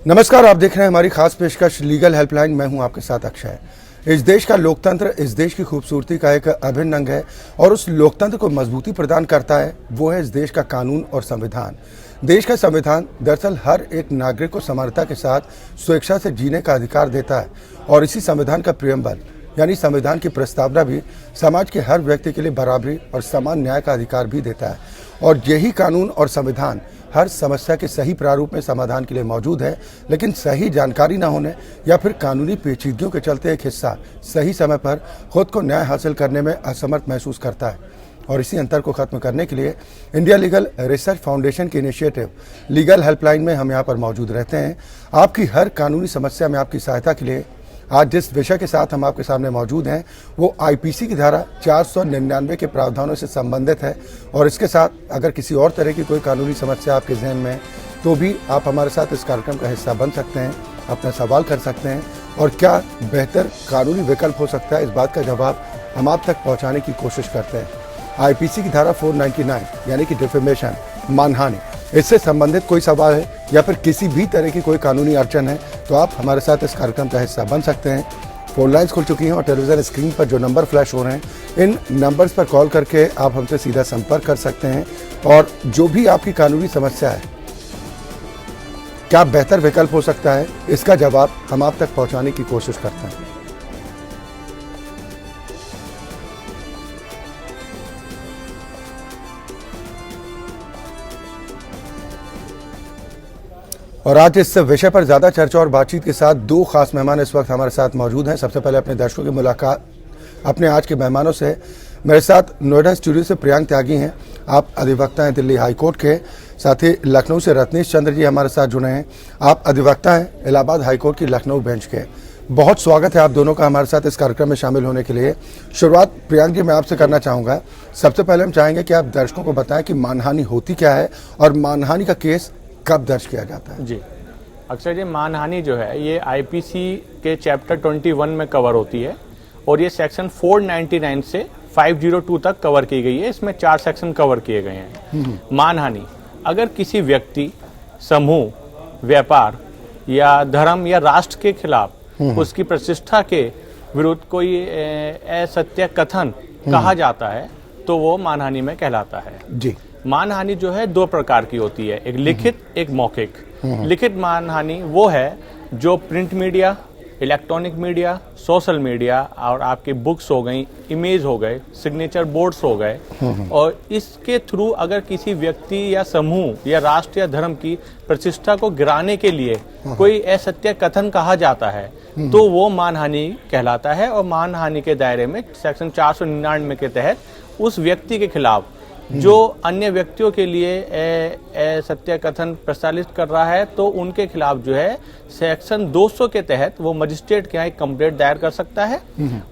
नमस्कार, आप देख रहे हैं हमारी खास पेशकश लीगल हेल्पलाइन। मैं हूं आपके साथ अक्षय। इस देश का लोकतंत्र इस देश की खूबसूरती का एक अभिन्न अंग है और उस लोकतंत्र को मजबूती प्रदान करता है वो है इस देश का कानून और संविधान। देश का संविधान दरअसल हर एक नागरिक को समानता के साथ स्वेच्छा से जीने का अधिकार देता है और इसी संविधान का प्रियम्बल यानी संविधान की प्रस्तावना भी समाज के हर व्यक्ति के लिए बराबरी और समान न्याय का अधिकार भी देता है। और यही कानून और संविधान हर समस्या के सही प्रारूप में समाधान के लिए मौजूद है, लेकिन सही जानकारी न होने या फिर कानूनी पेचीदगियों के चलते एक हिस्सा सही समय पर खुद को न्याय हासिल करने में असमर्थ महसूस करता है। और इसी अंतर को खत्म करने के लिए इंडिया लीगल रिसर्च फाउंडेशन की इनिशिएटिव लीगल हेल्पलाइन में हम यहाँ पर मौजूद रहते हैं। आपकी हर कानूनी समस्या में आपकी सहायता के लिए आज जिस विषय के साथ हम आपके सामने मौजूद हैं वो आईपीसी की धारा 499 के प्रावधानों से संबंधित है। और इसके साथ अगर किसी और तरह की कोई कानूनी समस्या आपके जहन में है तो भी आप हमारे साथ इस कार्यक्रम का हिस्सा बन सकते हैं, अपना सवाल कर सकते हैं और क्या बेहतर कानूनी विकल्प हो सकता है इस बात का जवाब हम आप तक पहुँचाने की कोशिश करते हैं। आईपीसी की धारा 499 यानी कि डिफेमेशन, मानहानि, इससे संबंधित कोई सवाल है या फिर किसी भी तरह की कोई कानूनी अड़चन है तो आप हमारे साथ इस कार्यक्रम का हिस्सा बन सकते हैं। फोन लाइन्स खुल चुकी हैं और टेलीविजन स्क्रीन पर जो नंबर फ्लैश हो रहे हैं इन नंबर्स पर कॉल करके आप हमसे सीधा संपर्क कर सकते हैं और जो भी आपकी कानूनी समस्या है, क्या बेहतर विकल्प हो सकता है, इसका जवाब हम आप तक पहुंचाने की कोशिश करते हैं। और आज इस विषय पर ज्यादा चर्चा और बातचीत के साथ दो खास मेहमान इस वक्त हमारे साथ मौजूद हैं। सबसे पहले अपने दर्शकों की मुलाकात अपने आज के मेहमानों से। मेरे साथ नोएडा स्टूडियो से प्रियांक त्यागी हैं, आप अधिवक्ता हैं दिल्ली हाई कोर्ट के। साथ ही लखनऊ से रत्नेश चंद्र जी हमारे साथ जुड़े हैं, आप अधिवक्ता हैं इलाहाबाद हाई कोर्ट की लखनऊ बेंच के। बहुत स्वागत है आप दोनों का हमारे साथ इस कार्यक्रम में शामिल होने के लिए। शुरुआत प्रियांक जी मैं आपसे करना चाहूँगा। सबसे पहले हम चाहेंगे कि आप दर्शकों को बताएं कि मानहानि होती क्या है और मानहानि का केस कब दर्ज किया जाता है। जी अक्षय जी, मानहानि जो है ये आईपीसी के चैप्टर 21 में कवर होती है और ये सेक्शन 499 से 502 तक कवर की गई है। इसमें 4 सेक्शन कवर किए गए हैं। मानहानि अगर किसी व्यक्ति, समूह, व्यापार या धर्म या राष्ट्र के खिलाफ उसकी प्रतिष्ठा के विरुद्ध कोई असत्य कथन कहा जाता है तो वो मानहानि में कहलाता है। जी, मानहानि जो है 2 प्रकार की होती है, एक लिखित एक मौखिक। लिखित मानहानि वो है जो print media, electronic media, social media और आपकी बुक्स हो गई, इमेज हो गए, सिग्नेचर बोर्ड्स हो गए और इसके थ्रू अगर किसी व्यक्ति या समूह या राष्ट्र या धर्म की प्रतिष्ठा को गिराने के लिए कोई असत्य कथन कहा जाता है तो वो मानहानि कहलाता है। और मानहानि के दायरे में सेक्शन 499 के तहत उस व्यक्ति के खिलाफ जो अन्य व्यक्तियों के लिए सत्य कथन प्रसारित कर रहा है तो उनके खिलाफ जो है सेक्शन 200 के तहत वो मजिस्ट्रेट के यहाँ एक कंप्लेंट दायर कर सकता है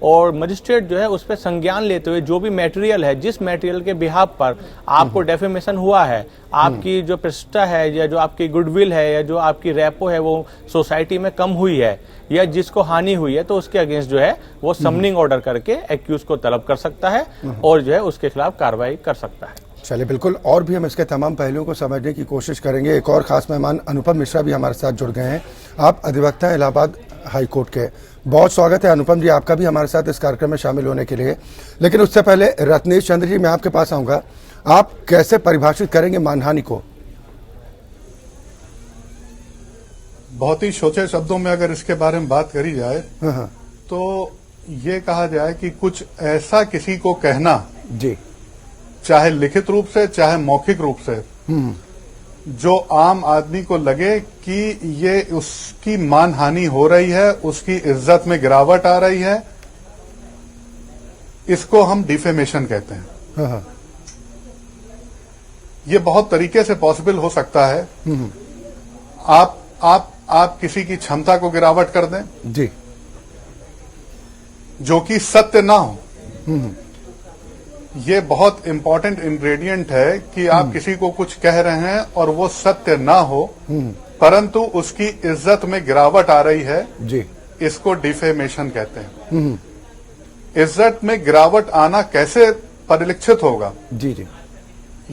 और मजिस्ट्रेट जो है उस पर संज्ञान लेते हुए जो भी मटेरियल है, जिस मटेरियल के बिहाफ पर आपको डेफेमेशन हुआ है, आपकी जो प्रतिष्ठा है या जो आपकी गुडविल है या जो आपकी रेपो है वो सोसाइटी में कम हुई है या जिसको हानि हुई है तो उसके अगेंस्ट जो है वो समनिंग ऑर्डर करके एक्यूज को तलब कर सकता है और जो है उसके खिलाफ कार्रवाई कर सकता है। चलिए बिल्कुल, और भी हम इसके तमाम पहलुओं को समझने की कोशिश करेंगे। एक और खास मेहमान अनुपम मिश्रा भी हमारे साथ जुड़ गए हैं, आप अधिवक्ता हैं इलाहाबाद हाई कोर्ट के। बहुत स्वागत है अनुपम जी आपका भी हमारे साथ इस कार्यक्रम में शामिल होने के लिए। लेकिन उससे पहले रत्नेश चंद्र जी मैं आपके पास आऊँगा, आप कैसे परिभाषित करेंगे मानहानि को? बहुत ही सोचे शब्दों में अगर इसके बारे में बात करी जाए तो ये कहा जाए कि कुछ ऐसा किसी को कहना, जी, चाहे लिखित रूप से चाहे मौखिक रूप से, जो आम आदमी को लगे कि ये उसकी मानहानि हो रही है, उसकी इज्जत में गिरावट आ रही है, इसको हम डिफेमेशन कहते हैं। ये बहुत तरीके से पॉसिबल हो सकता है। आप किसी की क्षमता को गिरावट कर दें जी, जो कि सत्य ना हो। ये बहुत इंपॉर्टेंट इंग्रेडिएंट है कि आप किसी को कुछ कह रहे हैं और वो सत्य ना हो परंतु उसकी इज्जत में गिरावट आ रही है जी, इसको डिफेमेशन कहते हैं। इज्जत में गिरावट आना कैसे परिलक्षित होगा? जी जी,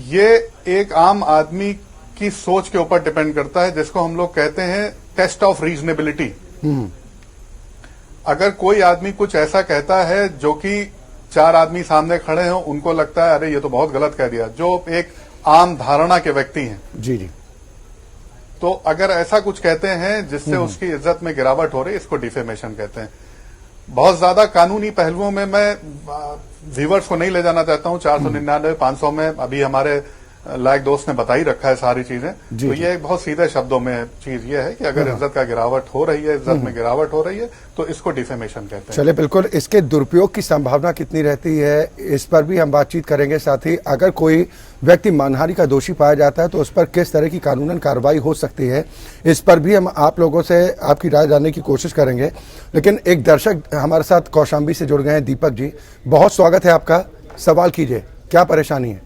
ये एक आम आदमी की सोच के ऊपर डिपेंड करता है, जिसको हम लोग कहते हैं टेस्ट ऑफ रीजनेबिलिटी। अगर कोई आदमी कुछ ऐसा कहता है जो कि 4 आदमी सामने खड़े हों, उनको लगता है अरे ये तो बहुत गलत कह दिया, जो एक आम धारणा के व्यक्ति हैं, जी जी, तो अगर ऐसा कुछ कहते हैं जिससे उसकी इज्जत में गिरावट हो रही है, इसको डिफेमेशन कहते हैं। बहुत ज्यादा कानूनी पहलुओं में मैं व्यूवर्स को नहीं ले जाना चाहता हूं। 499, 500 में अभी हमारे लायक दोस्त ने बता ही रखा है सारी चीजें। तो ये बहुत सीधे शब्दों में चीज ये है कि अगर इज्जत का गिरावट हो रही है, इज्जत में गिरावट हो रही है, तो इसको डिफेमेशन कहते हैं। चलिए बिल्कुल, इसके दुरुपयोग की संभावना कितनी रहती है इस पर भी हम बातचीत करेंगे। साथ ही अगर कोई व्यक्ति मानहानि का दोषी पाया जाता है तो उस पर किस तरह की कानूनन कार्रवाई हो सकती है, इस पर भी हम आप लोगों से आपकी राय जानने की कोशिश करेंगे। लेकिन एक दर्शक हमारे साथ कौशाम्बी से जुड़ गए हैं, दीपक जी, बहुत स्वागत है आपका। सवाल कीजिए, क्या परेशानी है?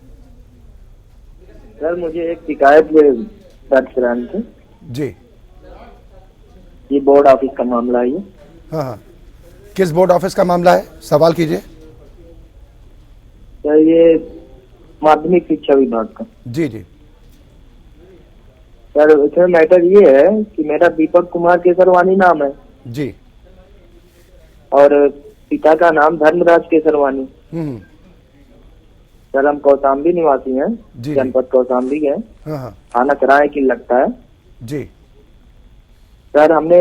सर मुझे एक शिकायत दर्ज करानी थी जी। ये बोर्ड ऑफिस का मामला है ये। हाँ हाँ, किस बोर्ड ऑफिस का मामला है? सवाल कीजिए। सर ये माध्यमिक शिक्षा विभाग का। जी जी। सर इसमें मैटर ये है कि मेरा दीपक कुमार केसरवानी नाम है जी। और पिता का नाम धर्मराज केसरवानी। सर हम कौशाम्बी निवासी हैं, जी। जनपद कौशाम्बी के, हाँ हाँ थाना कराए की लगता है। जी। सर हमने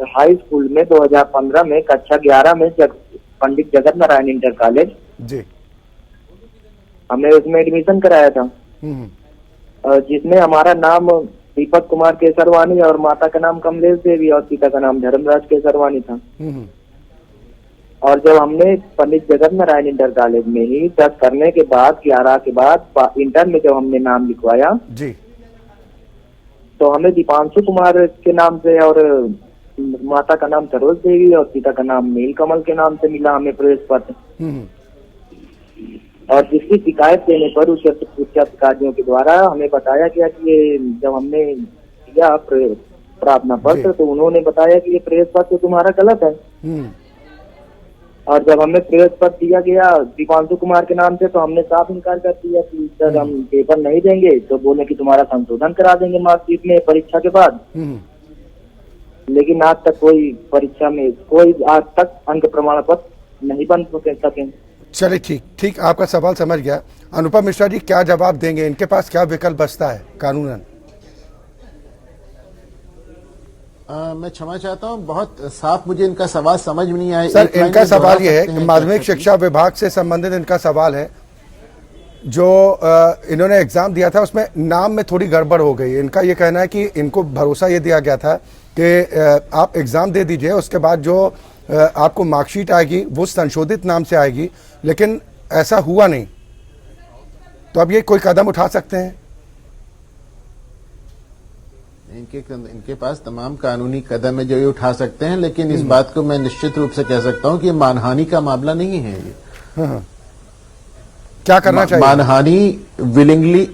हाई स्कूल में 2015 में कक्षा 11 में पंडित जगत नारायण इंटर कॉलेज जी। हमने उसमें एडमिशन कराया था, जिसमें हमारा नाम दीपक कुमार केसरवानी और माता का नाम कमलेश देवी और पिता का नाम धर्मराज केसरवानी था। और जब हमने पंडित जगत नारायण इंटर कॉलेज में ही 10 करने के बाद 11 के बाद इंटर में जब हमने नाम लिखवाया जी, तो हमें दीपांशु कुमार के नाम से और माता का नाम सरोज देवी और पिता का नाम नील कमल के नाम से मिला हमें प्रवेश पत्र। और जिसकी शिकायत देने पर उच्च अधिकारियों के द्वारा हमें बताया गया कि ये जब हमने दिया प्रार्थना पत्र तो उन्होंने बताया कि ये प्रवेश पत्र तुम्हारा गलत है। और जब हमें प्रवेश पत्र दिया गया दीपांशु कुमार के नाम से तो हमने साफ इनकार कर दिया कि सर हम पेपर नहीं देंगे, तो बोले कि तुम्हारा संशोधन करा देंगे मार्कशीट में परीक्षा के बाद। लेकिन आज तक कोई परीक्षा में कोई आज तक अंक प्रमाण पत्र नहीं बन सके। चलिए ठीक, आपका सवाल समझ गया। अनुपम मिश्रा जी क्या जवाब देंगे? इनके पास क्या विकल्प बचता है कानूनन? मैं क्षमा चाहता हूँ, बहुत साफ मुझे इनका सवाल समझ में नहीं आया। सर इनका सवाल ये है कि माध्यमिक शिक्षा विभाग से संबंधित इनका सवाल है, जो इन्होंने एग्जाम दिया था उसमें नाम में थोड़ी गड़बड़ हो गई। इनका ये कहना है कि इनको भरोसा ये दिया गया था कि आप एग्जाम दे दीजिए, उसके बाद जो आपको मार्कशीट आएगी वो संशोधित नाम से आएगी, लेकिन ऐसा हुआ नहीं। तो अब ये कोई कदम उठा सकते हैं? इनके पास तमाम कानूनी कदम है जो ये उठा सकते हैं, लेकिन इस बात को मैं निश्चित रूप से कह सकता हूं कि मानहानि का मामला नहीं है ये। हाँ। क्या करना चाहिए? मानहानि विलिंगली,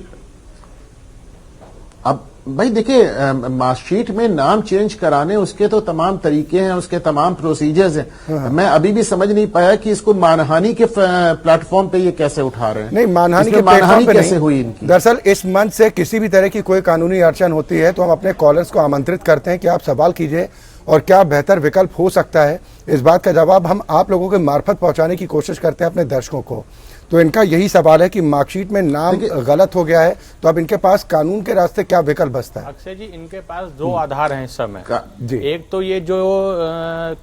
अब भाई देखिए मार्कशीट में नाम चेंज कराने उसके तो तमाम तरीके हैं, उसके तमाम प्रोसीजर्स हैं। मैं अभी भी समझ नहीं पाया कि इसको मानहानि के प्लेटफॉर्म पे ये कैसे उठा रहे हैं। नहीं, मानहानि के मानहानि पे कैसे नहीं हुई इनकी? दरअसल इस मंच से किसी भी तरह की कोई कानूनी अड़चन होती है तो हम अपने कॉलर्स को आमंत्रित करते हैं कि आप सवाल कीजिए और क्या बेहतर विकल्प हो सकता है, इस बात का जवाब हम आप लोगों के मार्फत पहुंचाने की कोशिश करते हैं अपने दर्शकों को। तो इनका यही सवाल है कि मार्कशीट में नाम गलत हो गया है, तो अब इनके पास कानून के रास्ते क्या विकल्प बचता है? अक्षय जी, इनके पास 2 आधार हैं इस समय जी। एक तो ये जो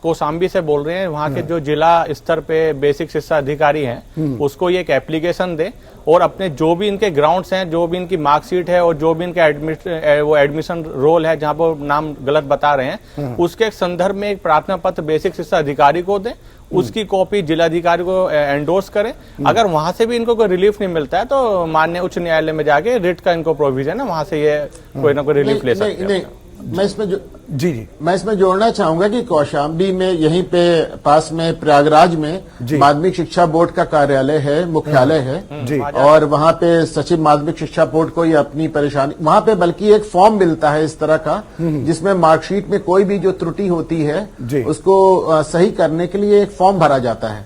कौशाम्बी से बोल रहे हैं, वहाँ के जो जिला स्तर पे बेसिक शिक्षा अधिकारी हैं उसको ये एक एप्लीकेशन दे और अपने जो भी इनके ग्राउंड्स हैं, जो भी इनकी मार्कशीट है और जो भी इनका एडमिशन रोल है जहाँ पर नाम गलत बता रहे हैं, उसके संदर्भ में एक प्रार्थना पत्र बेसिक शिक्षा अधिकारी को दें, उसकी कॉपी जिलाधिकारी को एंडोर्स करें। अगर वहां से भी इनको कोई रिलीफ नहीं मिलता है तो माननीय उच्च न्यायालय में जाके रिट का इनको प्रोविजन है, वहां से ये कोई ना कोई रिलीफ ले सकते हैं। मैं इसमें जी मैं इसमें जोड़ना चाहूंगा कि कौशाम्बी में यहीं पे पास में प्रयागराज में माध्यमिक शिक्षा बोर्ड का कार्यालय है, मुख्यालय है जी। और वहां पे सचिव माध्यमिक शिक्षा बोर्ड को ये अपनी परेशानी, वहां पे बल्कि एक फॉर्म मिलता है इस तरह का जिसमें मार्कशीट में कोई भी जो त्रुटि होती है उसको सही करने के लिए एक फॉर्म भरा जाता है।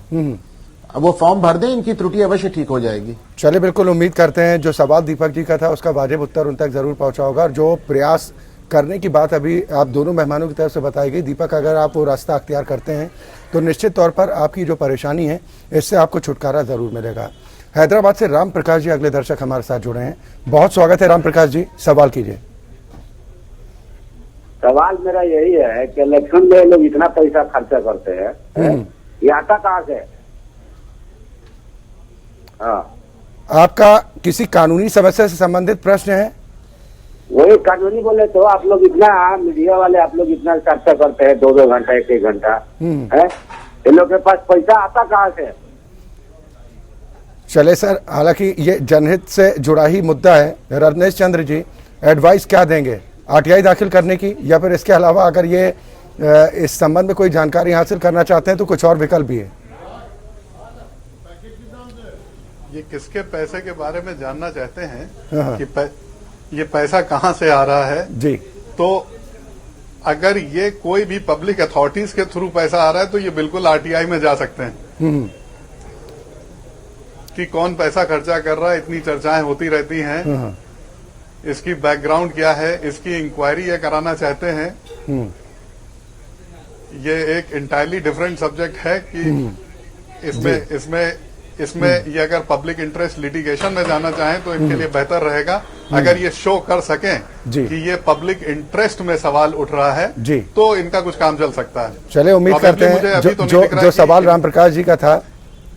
अब वो फॉर्म भर दें, इनकी त्रुटि अवश्य ठीक हो जाएगी। चलिए बिल्कुल, उम्मीद करते हैं जो सवाल दीपक जी का था उसका वाजिब उत्तर उन तक जरूर पहुंचा होगा और जो प्रयास करने की बात अभी आप दोनों मेहमानों की तरफ से बताई गई। दीपक, अगर आप वो रास्ता अख्तियार करते हैं तो निश्चित तौर पर आपकी जो परेशानी है इससे आपको छुटकारा ज़रूर मिलेगा। हैदराबाद से राम प्रकाश जी अगले दर्शक हमारे साथ जुड़े हैं। बहुत स्वागत है राम प्रकाश जी, सवाल कीजिए। सवाल मेरा यही है कि इलेक्शन में लोग इतना पैसा खर्चा करते हैं, ये आता कहाँ से? हाँ, आपका किसी कानूनी समस्या से संबंधित प्रश्न है? वही कानूनी बोले तो आप लोग इतना मीडिया वाले आप लोग इतना खर्चा करते हैं, 2-2 घंटा 1-1 घंटा है, इन लोग के पास पैसा आता कहाँ से? चले सर, हालांकि ये जनहित से जुड़ा ही मुद्दा है। रत्नेश चंद्र जी, एडवाइस क्या देंगे, आरटीआई दाखिल करने की, या फिर इसके अलावा अगर ये इस संबंध में कोई जानकारी हासिल करना चाहते हैं तो कुछ और विकल्प भी है? ये किसके पैसे के बारे में जानना चाहते हैं कि ये पैसा कहां से आ रहा है जी। तो अगर ये कोई भी पब्लिक अथॉरिटीज के थ्रू पैसा आ रहा है तो ये बिल्कुल आरटीआई में जा सकते हैं कि कौन पैसा खर्चा कर रहा है। इतनी चर्चाएं होती रहती हैं, इसकी बैकग्राउंड क्या है, इसकी इंक्वायरी ये कराना चाहते हैं। ये एक इंटायरली डिफरेंट सब्जेक्ट है कि इसमें ये अगर पब्लिक इंटरेस्ट लिटिगेशन में जाना चाहें तो इनके लिए बेहतर रहेगा अगर ये शो कर सकें कि ये पब्लिक इंटरेस्ट में सवाल उठ रहा है तो इनका कुछ काम चल सकता है। चले, उम्मीद करते हैं जो सवाल राम प्रकाश जी का था,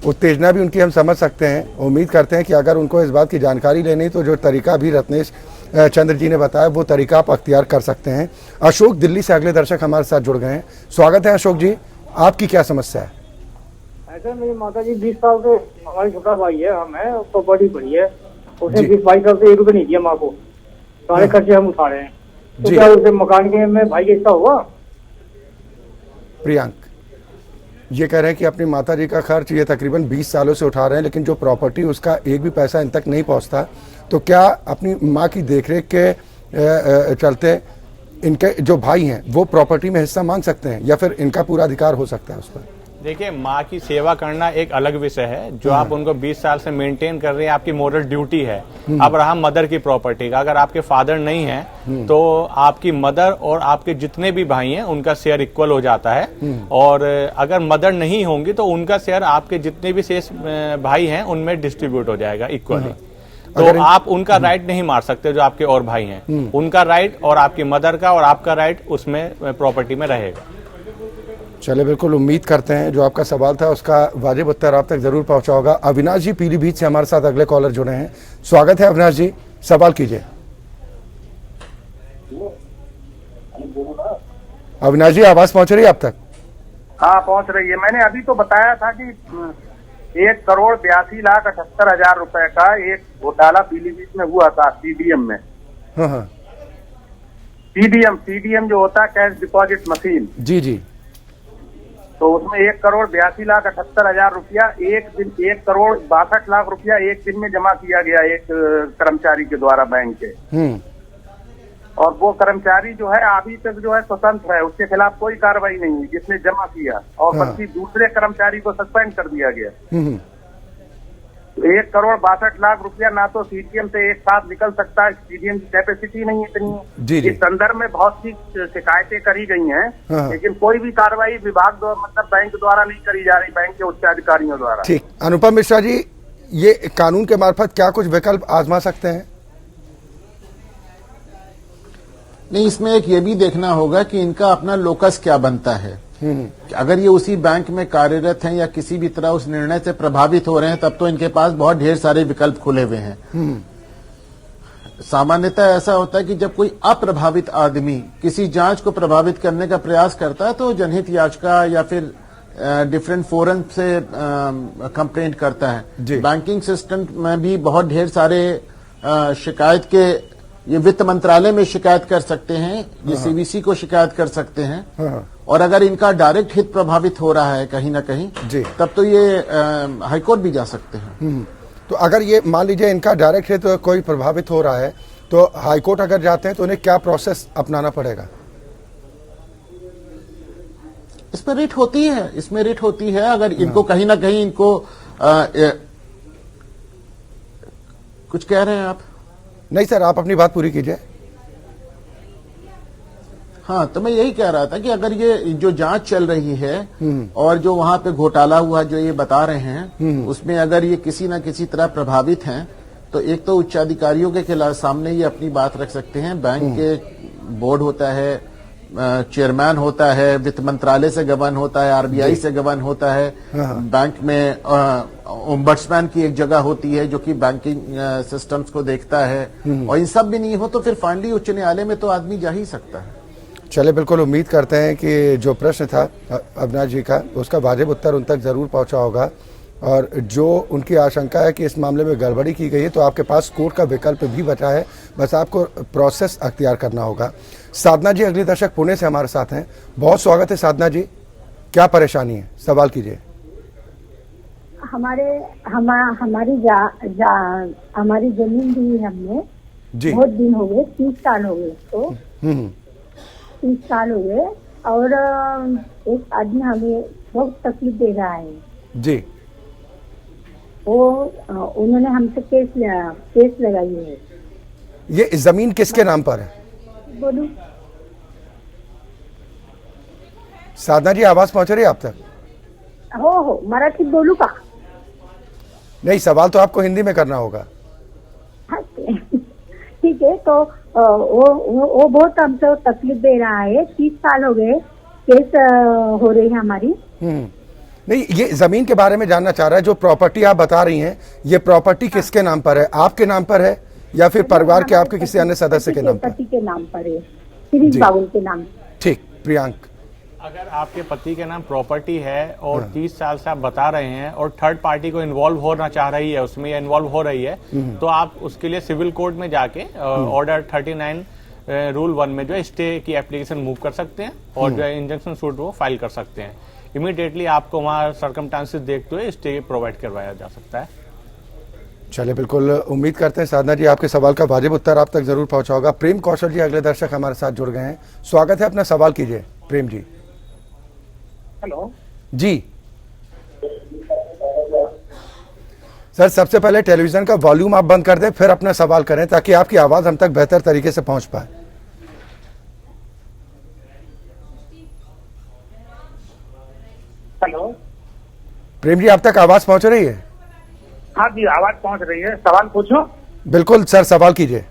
उत्तेजना भी उनकी हम समझ सकते हैं। उम्मीद करते हैं कि अगर उनको इस बात की जानकारी लेनी तो जो तरीका भी रत्नेश चंद्र जी ने बताया वो तरीका आप अख्तियार कर सकते हैं। अशोक दिल्ली से अगले दर्शक हमारे साथ जुड़ गए हैं। स्वागत है अशोक जी, आपकी क्या समस्या है? ऐसे मेरी माता जी 20 साल से, हमारी छोटा भाई है, हम है, उसको बड़ी बड़ी है, उसने 20-22 साल से 1 रुपये नहीं दिया माँ को, सारे खर्चे हम उठा रहे हैं, तो क्या उसे मकान के में भाई का हिस्सा हुआ? प्रियांक ये कह रहे हैं कि अपनी माता जी का खर्च ये तकरीबन 20 सालों से उठा रहे हैं, लेकिन जो प्रॉपर्टी उसका एक भी पैसा इन तक नहीं पहुंचता, तो क्या अपनी माँ की देखरेख के चलते इनके जो भाई हैं वो प्रॉपर्टी में हिस्सा मांग सकते हैं या फिर इनका पूरा अधिकार हो सकता है उस पर? देखिए, माँ की सेवा करना एक अलग विषय है, जो आप उनको 20 साल से मेंटेन कर रहे हैं, आपकी मॉरल ड्यूटी है। अब रहा मदर की प्रॉपर्टी का, अगर आपके फादर नहीं है तो आपकी मदर और आपके जितने भी भाई हैं उनका शेयर इक्वल हो जाता है, और अगर मदर नहीं होंगी तो उनका शेयर आपके जितने भी शेष भाई हैं उनमें डिस्ट्रीब्यूट हो जाएगा इक्वली। तो आप उनका राइट नहीं मार सकते जो आपके और भाई हैं, उनका राइट और आपकी मदर का और आपका राइट उसमें प्रॉपर्टी में रहेगा। चले, बिल्कुल उम्मीद करते हैं जो आपका सवाल था उसका वाजिब उत्तर आप तक जरूर पहुंचा होगा। अविनाश जी पीलीभीत से हमारे साथ अगले कॉलर जुड़े हैं। स्वागत है अविनाश जी, सवाल कीजिए। अविनाश जी, आवाज पहुंच रही है आप तक? हाँ, पहुंच रही है। मैंने अभी तो बताया था कि 1,82,78,000 रुपए का एक घोटाला पीलीभीत में हुआ था सीडीएम में। हाँ। सीडीएम जो होता है कैश डिपॉजिट मशीन, जी। तो उसमें 1,82,78,000 रुपया एक दिन, 1,62,00,000 रुपया एक दिन में जमा किया गया एक कर्मचारी के द्वारा बैंक के। और वो कर्मचारी जो है अभी तक जो है स्वतंत्र है, उसके खिलाफ कोई कार्रवाई नहीं हुई जिसने जमा किया, और बल्कि दूसरे कर्मचारी को सस्पेंड कर दिया गया। 1,62,00,000 रुपया ना तो सीडीएम से एक साथ निकल सकता है, सीडीएम की कैपेसिटी नहीं इतनी। इस संदर्भ में बहुत सी शिकायतें करी गई हैं, लेकिन कोई भी कार्रवाई विभाग द्वारा, मतलब बैंक द्वारा नहीं करी जा रही, बैंक के उच्च अधिकारियों द्वारा। ठीक, अनुपम मिश्रा जी, ये कानून के मार्फत क्या कुछ विकल्प आजमा सकते हैं? नहीं, इसमें एक ये भी देखना होगा कि इनका अपना लोकस क्या बनता है। अगर ये उसी बैंक में कार्यरत हैं या किसी भी तरह उस निर्णय से प्रभावित हो रहे हैं, तब तो इनके पास बहुत ढेर सारे विकल्प खुले हुए हैं। सामान्यतः ऐसा होता है कि जब कोई अप्रभावित आदमी किसी जांच को प्रभावित करने का प्रयास करता है तो जनहित याचिका या फिर डिफरेंट फोरम से कंप्लेंट करता है। बैंकिंग सिस्टम में भी बहुत ढेर सारे शिकायत के, ये वित्त मंत्रालय में शिकायत कर सकते हैं, ये सीवीसी को शिकायत कर सकते हैं, और अगर इनका डायरेक्ट हित प्रभावित हो रहा है कहीं ना कहीं, तब तो ये हाईकोर्ट भी जा सकते हैं। तो अगर ये मान लीजिए इनका डायरेक्ट हित कोई प्रभावित हो रहा है तो हाईकोर्ट अगर जाते हैं तो उन्हें क्या प्रोसेस अपनाना पड़ेगा? इसमें रिट होती है, अगर इनको कहीं ना कहीं इनको कुछ कह रहे हैं आप? नहीं सर, आप अपनी बात पूरी कीजिए। हाँ, तो मैं यही कह रहा था कि अगर ये जो जांच चल रही है और जो वहां पे घोटाला हुआ जो ये बता रहे हैं उसमें अगर ये किसी न किसी तरह प्रभावित हैं तो एक तो उच्चाधिकारियों के खिलाफ सामने ये अपनी बात रख सकते हैं। बैंक के बोर्ड होता है, चेयरमैन होता है, वित्त मंत्रालय से गवर्न होता है, आरबीआई से गवर्न होता है, बैंक में ओम्बड्समैन की एक जगह होती है जो कि बैंकिंग सिस्टम्स को देखता है, और इन सब भी नहीं हो तो फिर फाइनली उच्च न्यायालय में तो आदमी जा ही सकता है। चले, बिल्कुल उम्मीद करते हैं कि जो प्रश्न था अविनाश जी का उसका वाजिब उत्तर उन तक जरूर पहुंचा होगा, और जो उनकी आशंका है कि इस मामले में गड़बड़ी की गई है तो आपके पास कोर्ट का विकल्प भी बचा है, बस आपको प्रोसेस अख्तियार करना होगा। साधना जी अगली दर्शक पुणे से हमारे साथ हैं, बहुत स्वागत है साधना जी, क्या परेशानी है, सवाल कीजिए। हमारी जमीन दी हमने जी, बहुत दिन हो गए, 30 साल हो गए उसको, 30 साल हो गए, और एक आदमी हमें बहुत तकलीफ दे रहा है जी, वो उन्होंने हमसे केस लगाई है। ये जमीन किसके नाम पर है? बोलूं? साधना जी आवाज पहुंच रही है आप तक? हो मराठी बोलू का? नहीं, सवाल तो आपको हिंदी में करना होगा। हाँ, ठीक है, तो वो बहुत हमसे तकलीफ दे रहा है, 30 साल हो गए, केस हो रही है हमारी। नहीं, ये जमीन के बारे में जानना चाह रहा है। जो प्रॉपर्टी आप बता रही हैं, ये प्रॉपर्टी किसके नाम पर है? आपके नाम पर है या फिर परिवार के आपके किसी अन्य सदस्य के नाम पर? पति के नाम पर है, शिरीष बाबू के नाम। ठीक, प्रियांक। अगर आपके पति के नाम प्रॉपर्टी है और 30 साल से आप बता रहे हैं और थर्ड पार्टी को इन्वॉल्व होना चाह रही है उसमें या इन्वॉल्व हो रही है, तो आप उसके लिए सिविल कोर्ट में जाके ऑर्डर 39 रूल 1 में जो है स्टे की एप्लीकेशन मूव कर सकते हैं और जो है इंजंक्शन सूट वो फाइल कर सकते हैं। इमीडिएटली आपको वहाँ सर्कमस्टांसेस देखते हुए स्टे प्रोवाइड करवाया जा सकता है। चलिए, बिल्कुल उम्मीद करते हैं साधना जी आपके सवाल का वाजिब उत्तर आप तक जरूर पहुंचा होगा। प्रेम कौशल जी अगले दर्शक हमारे साथ जुड़ गए हैं, स्वागत है, अपना सवाल कीजिए प्रेम जी। हेलो जी सर, सबसे पहले टेलीविजन का वॉल्यूम आप बंद कर दें, फिर अपना सवाल करें ताकि आपकी आवाज हम तक बेहतर तरीके से पहुंच पाए। हेलो प्रेम जी, आप तक आवाज पहुंच रही है? हाँ जी, आवाज पहुंच रही है, सवाल पूछो। बिल्कुल सर, सवाल कीजिए।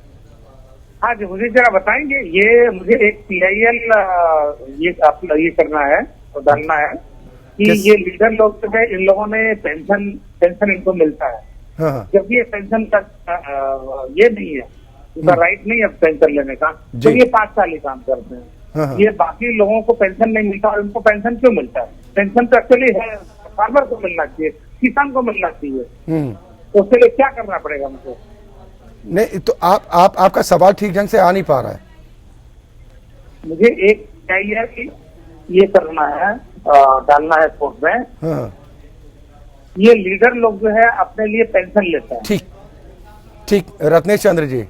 हाँ जी, मुझे जरा बताएंगे, ये मुझे एक PIL ये करना है और डालना है कि ये लीडर लोग जो है, इन लोगों ने पेंशन इनको मिलता है, हाँ, जबकि ये पेंशन का ये नहीं है, उनका राइट नहीं है पेंशन लेने का, तो ये 5 साल ही काम करते हैं। हाँ, ये बाकी लोगों को पेंशन नहीं मिलता और इनको पेंशन क्यों मिलता है? पेंशन तो एक्चुअली है फार्मर को मिलना चाहिए, किसान को मिलना चाहिए, तो उसके लिए क्या करना पड़ेगा मुझे? नहीं, तो आपका सवाल ठीक ढंग से आ नहीं पा रहा है। मुझे एक चाहिए कि ये करना है, डालना है कोर्ट में, हाँ, ये लीडर लोग जो है अपने लिए पेंशन लेते हैं। ठीक ठीक, रत्नेश चंद्र जी।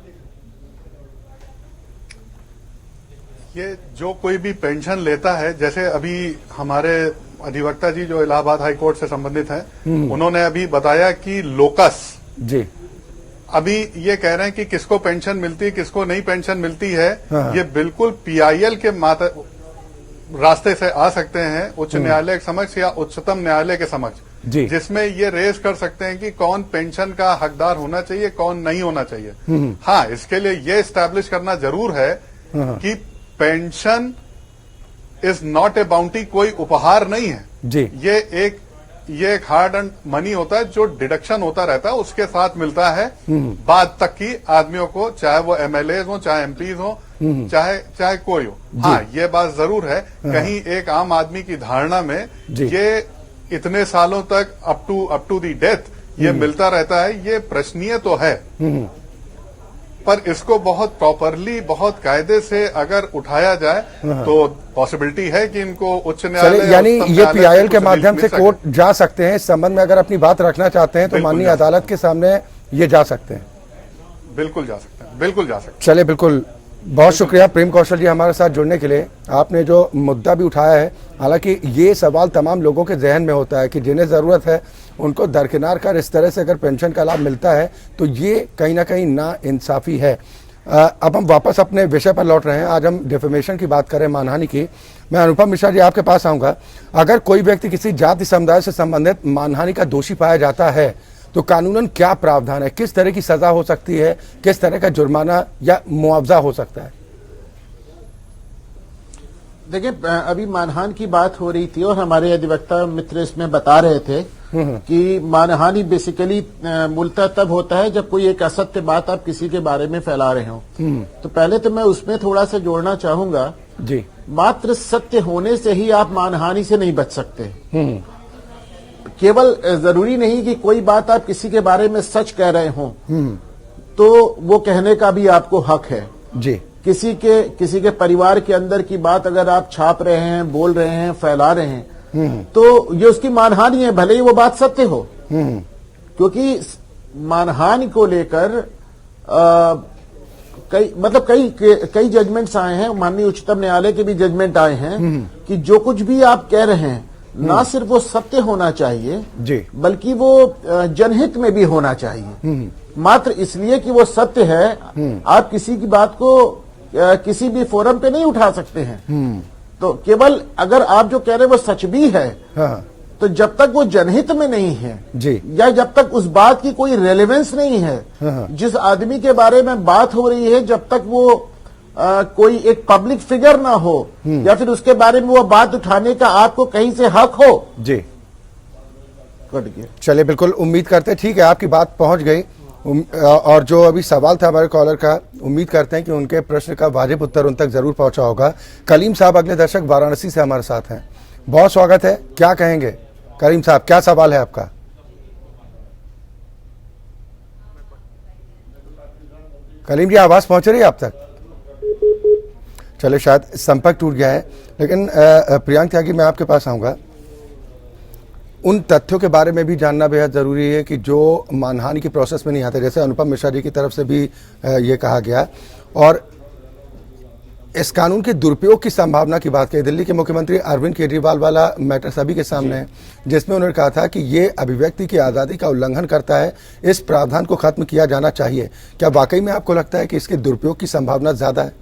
ये जो कोई भी पेंशन लेता है, जैसे अभी हमारे अधिवक्ता जी जो इलाहाबाद हाई कोर्ट से संबंधित हैं, उन्होंने अभी बताया कि लोकस जी अभी ये कह रहे हैं कि किसको पेंशन मिलती है, किसको नहीं पेंशन मिलती है। हाँ। ये बिल्कुल PIL के रास्ते से आ सकते हैं उच्च न्यायालय के समक्ष या उच्चतम न्यायालय के समक्ष, जी, जिसमें ये रेज कर सकते हैं कि कौन पेंशन का हकदार होना चाहिए, कौन नहीं होना चाहिए। हाँ, इसके लिए ये एस्टैब्लिश करना जरूर है कि pension is not a bounty, कोई उपहार नहीं है जी, ये एक हार्ड एंड मनी होता है जो डिडक्शन होता रहता है, उसके साथ मिलता है बाद तक की आदमियों को, चाहे वो MLAs हो, चाहे MPs हो, चाहे कोई हो। हाँ, ये बात जरूर है, कहीं एक आम आदमी की धारणा में ये इतने सालों तक अप टू दी डेथ ये मिलता रहता है, ये प्रश्नीय तो है, पर इसको बहुत प्रॉपरली, बहुत कायदे से अगर उठाया जाए तो पॉसिबिलिटी है कि इनको उच्च न्यायालय, यानी ये PIL के माध्यम से कोर्ट जा सकते हैं। इस संबंध में अगर अपनी बात रखना चाहते हैं तो माननीय अदालत के सामने ये जा सकते हैं। बिल्कुल जा सकते हैं, बिल्कुल जा सकते हैं। चलिए, बिल्कुल, बहुत शुक्रिया प्रेम कौशल जी हमारे साथ जुड़ने के लिए। आपने जो मुद्दा भी उठाया है, हालांकि ये सवाल तमाम लोगों के जहन में होता है कि जिन्हें ज़रूरत है उनको दरकिनार कर इस तरह से अगर पेंशन का लाभ मिलता है तो ये कहीं ना कहीं ना इंसाफी है। अब हम वापस अपने विषय पर लौट रहे हैं। आज हम डिफेमेशन की बात करें, मानहानि की। मैं अनुपम मिश्रा जी आपके पास आऊंगा। अगर कोई व्यक्ति किसी जाति समुदाय से संबंधित मानहानि का दोषी पाया जाता है तो कानूनन क्या प्रावधान है, किस तरह की सजा हो सकती है, किस तरह का जुर्माना या मुआवजा हो सकता है? देखिए, अभी मानहानि की बात हो रही थी और हमारे अधिवक्ता मित्र इसमें बता रहे थे कि मानहानि बेसिकली मूलतः तब होता है जब कोई एक असत्य बात आप किसी के बारे में फैला रहे हो। तो पहले तो मैं उसमें थोड़ा सा जोड़ना चाहूंगा जी, मात्र सत्य होने से ही आप मानहानि से नहीं बच सकते। केवल जरूरी नहीं कि कोई बात आप किसी के बारे में सच कह रहे हो तो वो कहने का भी आपको हक है जी। किसी के परिवार के अंदर की बात अगर आप छाप रहे हैं, बोल रहे हैं, फैला रहे हैं तो ये उसकी मानहानि है, भले ही वो बात सत्य हो। क्योंकि मानहानि को लेकर कई जजमेंट्स आए हैं, माननीय उच्चतम न्यायालय के भी जजमेंट आए हैं कि जो कुछ भी आप कह रहे हैं ना सिर्फ वो सत्य होना चाहिए जी, बल्कि वो जनहित में भी होना चाहिए। मात्र इसलिए कि वो सत्य है आप किसी की बात को किसी भी फोरम पे नहीं उठा सकते हैं। तो केवल अगर आप जो कह रहे हैं वो सच भी है, हाँ, तो जब तक वो जनहित में नहीं है जी, या जब तक उस बात की कोई रेलेवेंस नहीं है, हाँ, जिस आदमी के बारे में बात हो रही है, जब तक वो कोई एक पब्लिक फिगर ना हो या फिर उसके बारे में वो बात उठाने का आपको कहीं से हक हो जी। कट गया। चलिए, बिल्कुल उम्मीद करते हैं, ठीक है, आपकी बात पहुंच गई। और जो अभी सवाल था हमारे कॉलर का, उम्मीद करते हैं कि उनके प्रश्न का वाजिब उत्तर उन तक जरूर पहुंचा होगा। कलीम साहब अगले दर्शक वाराणसी से हमारे साथ हैं, बहुत स्वागत है। क्या कहेंगे करीम साहब, क्या सवाल है आपका? कलीम जी, आवाज पहुंच रही है आप तक? चले, शायद संपर्क टूट गया है। लेकिन प्रियांक त्यागी, मैं आपके पास आऊंगा। उन तथ्यों के बारे में भी जानना बेहद जरूरी है कि जो मानहानि की प्रोसेस में नहीं आते, जैसे अनुपम मिश्रा जी की तरफ से भी ये कहा गया। और इस कानून के दुरुपयोग की संभावना की बात कही। दिल्ली के मुख्यमंत्री अरविंद केजरीवाल वाला मैटर सभी के सामने है, जिसमें उन्होंने कहा था कि ये अभिव्यक्ति की आज़ादी का उल्लंघन करता है, इस प्रावधान को खत्म किया जाना चाहिए। क्या वाकई में आपको लगता है कि इसके दुरुपयोग की संभावना ज्यादा है?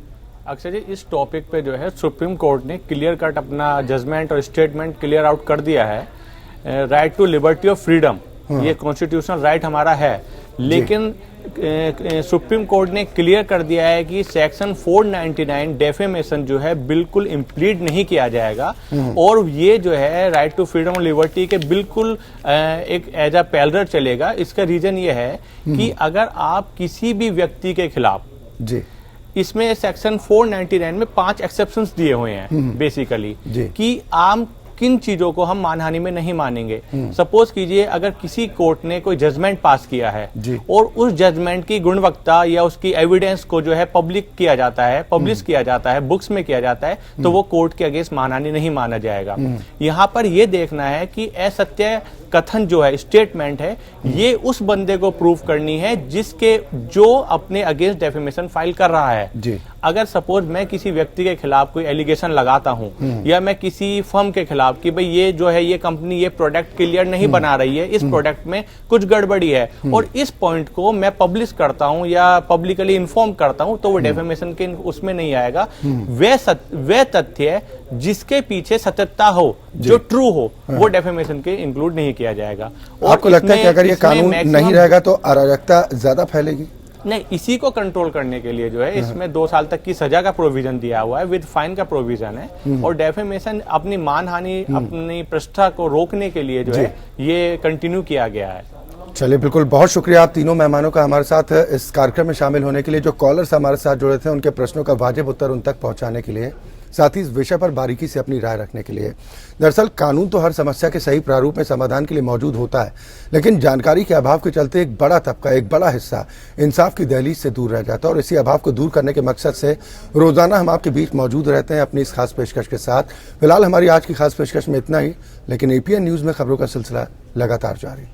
अक्षय जी, इस टॉपिक पे जो है सुप्रीम कोर्ट ने क्लियर कट अपना जजमेंट और स्टेटमेंट क्लियर आउट कर दिया है। Right to liberty of freedom, ये कॉन्स्टिट्यूशनल राइट हमारा है, लेकिन सुप्रीम कोर्ट ने क्लियर कर दिया है कि सेक्शन 499 डेफेमेशन जो है बिल्कुल इम्प्लीड नहीं किया जाएगा। और ये जो है राइट टू फ्रीडम और लिबर्टी के बिल्कुल एक एज अ पैरेलल चलेगा। इसका रीजन ये है कि अगर आप किसी भी व्यक्ति के खिलाफ जी, इसमें सेक्शन 499 में 5 एक्सेप्शंस दिए हुए हैं बेसिकली, कि आम किन चीजों को हम मानहानि में नहीं मानेंगे। सपोज कीजिए अगर किसी कोर्ट ने कोई जजमेंट पास किया है और उस जजमेंट की गुणवत्ता या उसकी एविडेंस को जो है पब्लिक किया जाता है, पब्लिश किया जाता है, बुक्स में किया जाता है, तो वो कोर्ट के अगेंस्ट मानहानि नहीं माना जाएगा। यहाँ पर यह देखना है कि असत्य कथन जो है, स्टेटमेंट है, ये उस बंदे को प्रूव करनी है जो अपने अगेंस्ट डेफेमेशन फाइल कर रहा है जी। अगर सपोज मैं किसी व्यक्ति के खिलाफ कोई एलिगेशन लगाता हूं या मैं किसी फर्म के खिलाफ कि भाई ये जो है ये कंपनी ये प्रोडक्ट क्लियर नहीं बना रही है, इस प्रोडक्ट में कुछ गड़बड़ी है, और इस पॉइंट को मैं पब्लिश करता हूं या पब्लिकली इन्फॉर्म करता हूं, तो वो डेफेमेशन के उसमें नहीं आएगा। वे तथ्य जिसके पीछे सत्यता हो, जो ट्रू हो, वो डेफेमेशन के इंक्लूड नहीं किया जाएगा। और आपको लगता है कि अगर ये कानून नहीं रहेगा तो अराजकता ज्यादा फैलेगी? नहीं, इसी को कंट्रोल करने के लिए जो है इसमें 2 साल तक की सजा का प्रोविजन दिया हुआ है, विद फाइन का प्रोविजन है। और डेफेमेशन अपनी मानहानि, अपनी प्रतिष्ठा को रोकने के लिए जो है ये कंटिन्यू किया गया है। चलिए, बिल्कुल, बहुत शुक्रिया आप तीनों मेहमानों का हमारे साथ इस कार्यक्रम में शामिल होने के लिए। जो कॉलर्स हमारे साथ जुड़े थे उनके प्रश्नों का वाजिब उत्तर उन तक पहुंचाने के लिए, साथ ही इस विषय पर बारीकी से अपनी राय रखने के लिए। दरअसल कानून तो हर समस्या के सही प्रारूप में समाधान के लिए मौजूद होता है, लेकिन जानकारी के अभाव के चलते एक बड़ा तबका, एक बड़ा हिस्सा इंसाफ की दहलीज से दूर रह जाता है। और इसी अभाव को दूर करने के मकसद से रोजाना हम आपके बीच मौजूद रहते हैं अपनी इस खास पेशकश के साथ। फिलहाल हमारी आज की खास पेशकश में इतना ही, लेकिन एपीएन न्यूज में खबरों का सिलसिला लगातार जारी।